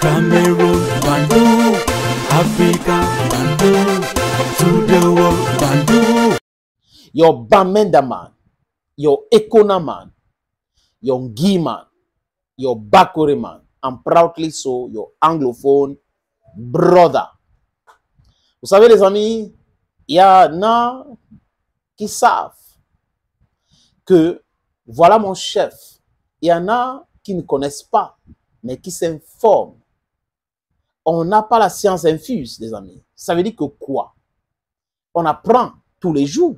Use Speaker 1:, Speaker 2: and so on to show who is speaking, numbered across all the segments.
Speaker 1: Cameroon, Bandung, Africa, Bandung, to the world, Bandung.
Speaker 2: Your Bamenda man, your Ekona man, your Ngui man, your Bakore man, and proudly so, your anglophone brother. Vous savez les amis, il y en a qui savent que voilà mon chef. Il y en a qui ne connaissent pas, mais qui s'informent. On n'a pas la science infuse, les amis. Ça veut dire que quoi? On apprend tous les jours.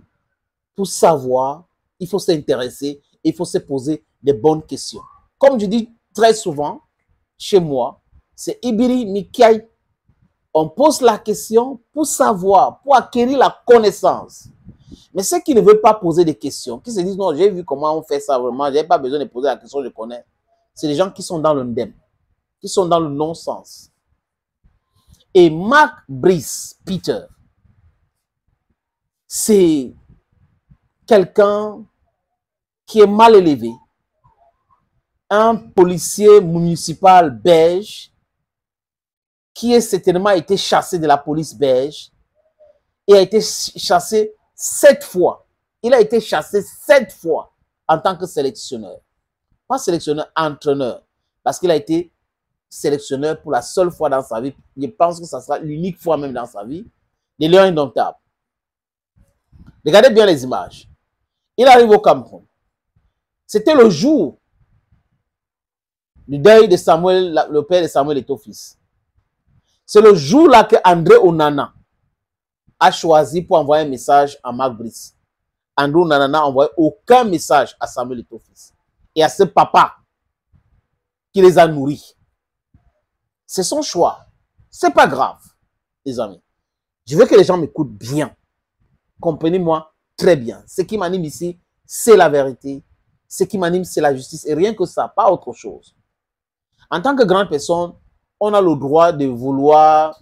Speaker 2: Pour savoir, il faut s'intéresser, il faut se poser des bonnes questions. Comme je dis très souvent, chez moi, c'est Ibiri Mikai. On pose la question pour savoir, pour acquérir la connaissance. Mais ceux qui ne veulent pas poser des questions, qui se disent non, j'ai vu comment on fait ça vraiment, je n'ai pas besoin de poser la question, je connais. C'est les gens qui sont dans le ndem, qui sont dans le non-sens. Et Mark Brice Peter, c'est quelqu'un qui est mal élevé, un policier municipal belge qui a certainement été chassé de la police belge et a été chassé 7 fois. Il a été chassé 7 fois en tant que sélectionneur. Pas sélectionneur, entraîneur. Parce qu'il a été sélectionneur pour la seule fois dans sa vie. Je pense que ça sera l'unique fois même dans sa vie. Les Lions indomptables. Regardez bien les images. Il arrive au Cameroun. C'était le jour du deuil de Samuel, le père de Samuel Eto'o-Fils. C'est le jour là que André Onana a choisi pour envoyer un message à Mark Brice. André Onana n'a envoyé aucun message à Samuel Eto'o-Fils et à ce papa qui les a nourris. C'est son choix. C'est pas grave, les amis. Je veux que les gens m'écoutent bien. Comprenez-moi très bien. Ce qui m'anime ici, c'est la vérité. Ce qui m'anime, c'est la justice. Et rien que ça, pas autre chose. En tant que grande personne, on a le droit de vouloir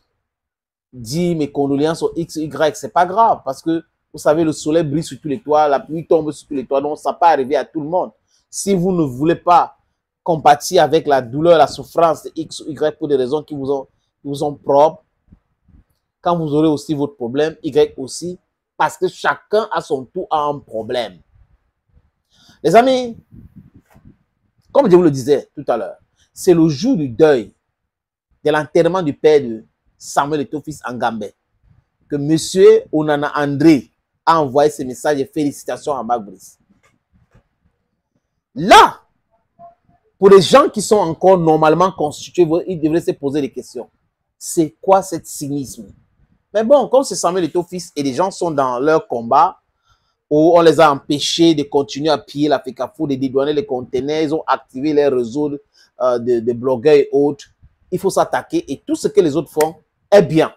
Speaker 2: dire mes condoléances au X, Y. C'est pas grave parce que, vous savez, le soleil brille sur tous les toits, la pluie tombe sur tous les toits. Donc, ça peut arriver à tout le monde. Si vous ne voulez pas compatir avec la douleur, la souffrance de X ou Y pour des raisons qui vous sont propres, quand vous aurez aussi votre problème, Y aussi, parce que chacun à son tour a un problème. Les amis, comme je vous le disais tout à l'heure, c'est le jour du deuil, de l'enterrement du père de Samuel Eto'o-Fils en Gambie, que M. Onana André a envoyé ce message de félicitations à Mark Brice. Là, pour les gens qui sont encore normalement constitués, ils devraient se poser des questions. C'est quoi cet cynisme? Mais bon, comme c'est Samuel Eto'o-Fils et les gens sont dans leur combat, où on les a empêchés de continuer à piller la FECAFO, de dédouaner les conteneurs, ils ont activé les réseaux de blogueurs et autres. Il faut s'attaquer et tout ce que les autres font est bien.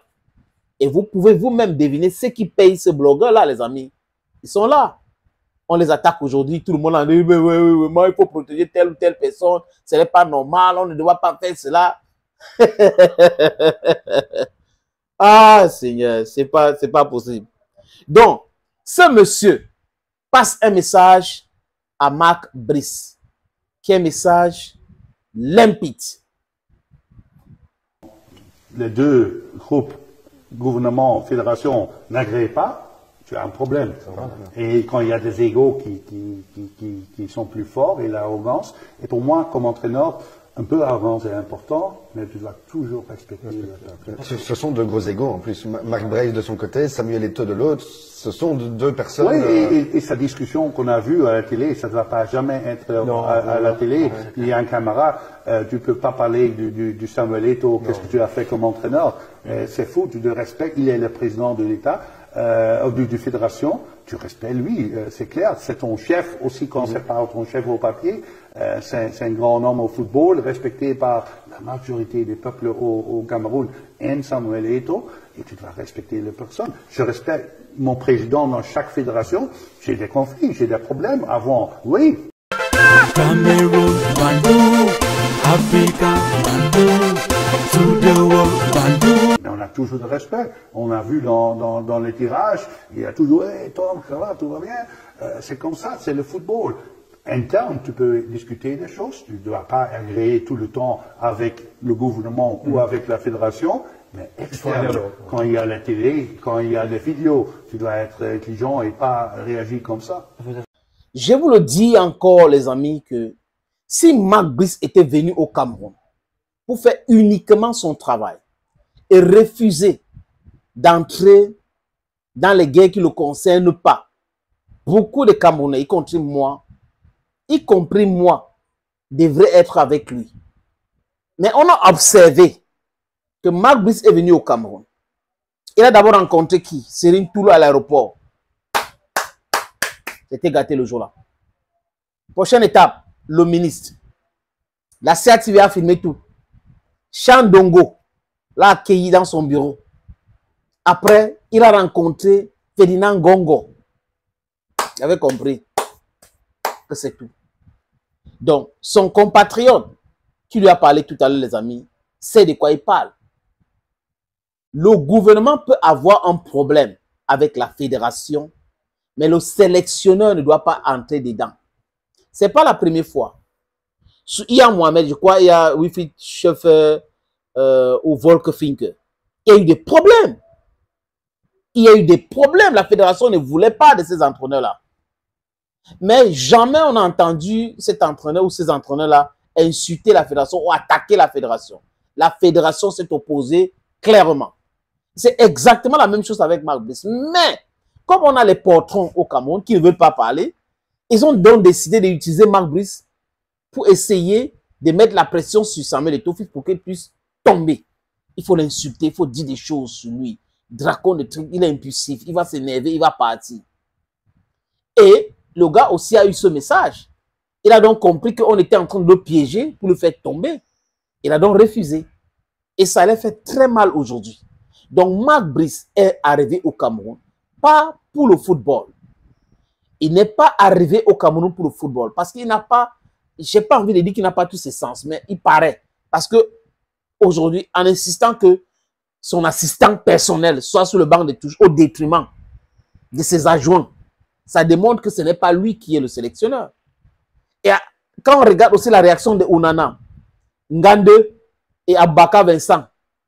Speaker 2: Et vous pouvez vous-même deviner ceux qui payent ce blogueur-là, les amis. Ils sont là. On les attaque aujourd'hui, tout le monde en dit, il faut protéger telle ou telle personne, ce n'est pas normal, on ne doit pas faire cela. Ah, Seigneur, c'est pas possible. Donc, ce monsieur passe un message à Mark Brice, qui est un message limpide.
Speaker 3: Les deux groupes, gouvernement, fédération, n'agréent pas, tu as un problème. Et quand il y a des égos qui sont plus forts et l'arrogance, et pour moi, comme entraîneur, un peu l'arrogance est important, mais tu dois toujours respecter.
Speaker 4: Ce sont deux gros égos en plus. Mark Brice de son côté, Samuel Eto'o de l'autre, ce sont deux personnes.
Speaker 3: Oui, et sa discussion qu'on a vue à la télé, ça ne va pas jamais être à la télé. Il y a un camarade, tu ne peux pas parler du Samuel Eto'o, qu'est-ce que tu as fait comme entraîneur. C'est fou, tu le respectes, il est le président de l'État, du fédération, tu respectes lui, c'est clair, c'est ton chef aussi quand c'est pas ton chef au papier. C'est un grand homme au football, respecté par la majorité des peuples au Cameroun, et Samuel Eto'o, et tu dois respecter les personnes. Je respecte mon président dans chaque fédération, j'ai des conflits, j'ai des problèmes avant, oui.
Speaker 1: Cameroon, Bandung, Africa, Bandung, to the world, Bandung.
Speaker 3: Mais on a toujours de respect. On a vu dans les tirages, il y a toujours, hey, Tom, ça va, tout va bien. C'est comme ça, c'est le football. interne, tu peux discuter des choses. Tu ne dois pas agréer tout le temps avec le gouvernement ou avec la fédération, mais externe, quand il y a la télé, quand il y a les vidéos, tu dois être intelligent et pas réagir comme ça.
Speaker 2: Je vous le dis encore, les amis, que si Mark Brice était venu au Cameroun pour faire uniquement son travail et refuser d'entrer dans les guerres qui ne le concernent pas, beaucoup de Camerounais, y compris moi, devraient être avec lui. Mais on a observé que Mark Brice est venu au Cameroun. Il a d'abord rencontré qui? Serine Toulou à l'aéroport. J'étais gâté le jour-là. Prochaine étape, le ministre. La CATV a filmé tout. Chandongo l'a accueilli dans son bureau. Après, il a rencontré Ferdinand Gongo. Il avait compris que c'est tout. Donc, son compatriote qui lui a parlé tout à l'heure, les amis, sait de quoi il parle. Le gouvernement peut avoir un problème avec la fédération, mais le sélectionneur ne doit pas entrer dedans. Ce n'est pas la première fois. Il y a Mohamed, je crois, il y a Wilfried Schäfer ou Volker Finke. Il y a eu des problèmes. Il y a eu des problèmes. La fédération ne voulait pas de ces entraîneurs-là. Mais jamais on a entendu cet entraîneur ou ces entraîneurs-là insulter la fédération ou attaquer la fédération. La fédération s'est opposée clairement. C'est exactement la même chose avec Mark Brice. Mais, comme on a les patrons au Cameroun qui ne veulent pas parler, ils ont donc décidé d'utiliser Mark Brice pour essayer de mettre la pression sur Samuel Eto'o pour qu'il puisse tomber. Il faut l'insulter, il faut dire des choses sur lui. Dracon de trucs, il est impulsif, il va s'énerver, il va partir. Et le gars aussi a eu ce message. Il a donc compris qu'on était en train de le piéger pour le faire tomber. Il a donc refusé. Et ça allait faire très mal aujourd'hui. Donc Mark Brice est arrivé au Cameroun, pas pour le football. Il n'est pas arrivé au Cameroun pour le football. Parce qu'il n'a pas, je n'ai pas envie de dire qu'il n'a pas tous ses sens, mais il paraît. Parce que aujourd'hui, en insistant que son assistant personnel soit sur le banc de touche au détriment de ses adjoints, ça démontre que ce n'est pas lui qui est le sélectionneur. Et quand on regarde aussi la réaction de Onana, Ngande et Abaka Vincent,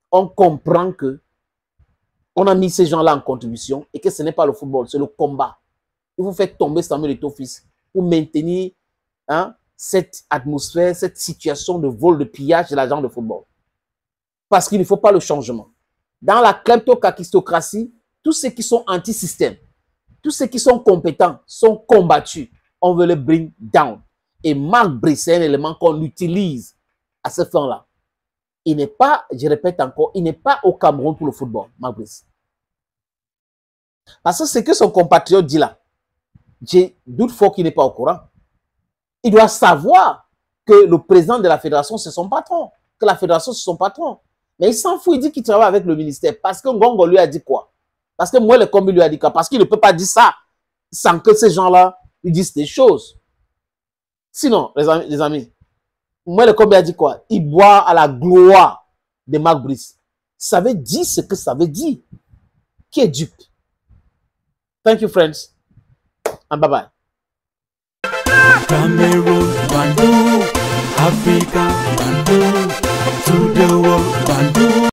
Speaker 2: on comprend que on a mis ces gens-là en contribution et que ce n'est pas le football, c'est le combat. Il faut faire tomber Samuel Eto'o pour maintenir cette atmosphère, cette situation de vol, de pillage de l'agent de football. Parce qu'il ne faut pas le changement. Dans la kleptocratie, tous ceux qui sont anti-système, tous ceux qui sont compétents sont combattus. On veut les bring down. Et Mark Brice, c'est un élément qu'on utilise à ce fin-là. Il n'est pas, je répète encore, il n'est pas au Cameroun pour le football, Mark Brice. Parce que ce que son compatriote dit là, j'ai doute fort qu'il n'est pas au courant. Il doit savoir que le président de la fédération, c'est son patron. Que la fédération, c'est son patron. Mais il s'en fout, il dit qu'il travaille avec le ministère. Parce que Ngongo lui a dit quoi? Parce que moi, le combi lui a dit quoi? Parce qu'il ne peut pas dire ça sans que ces gens-là lui disent des choses. Sinon, les amis, moi, le combi a dit quoi? Il boit à la gloire de Mark Brice. Ça veut dire ce que ça veut dire. Qui est dupe? Thank you, friends. And bye-bye.
Speaker 1: Cameroon, Bandung, Africa, Bandung, to the world, Bandung.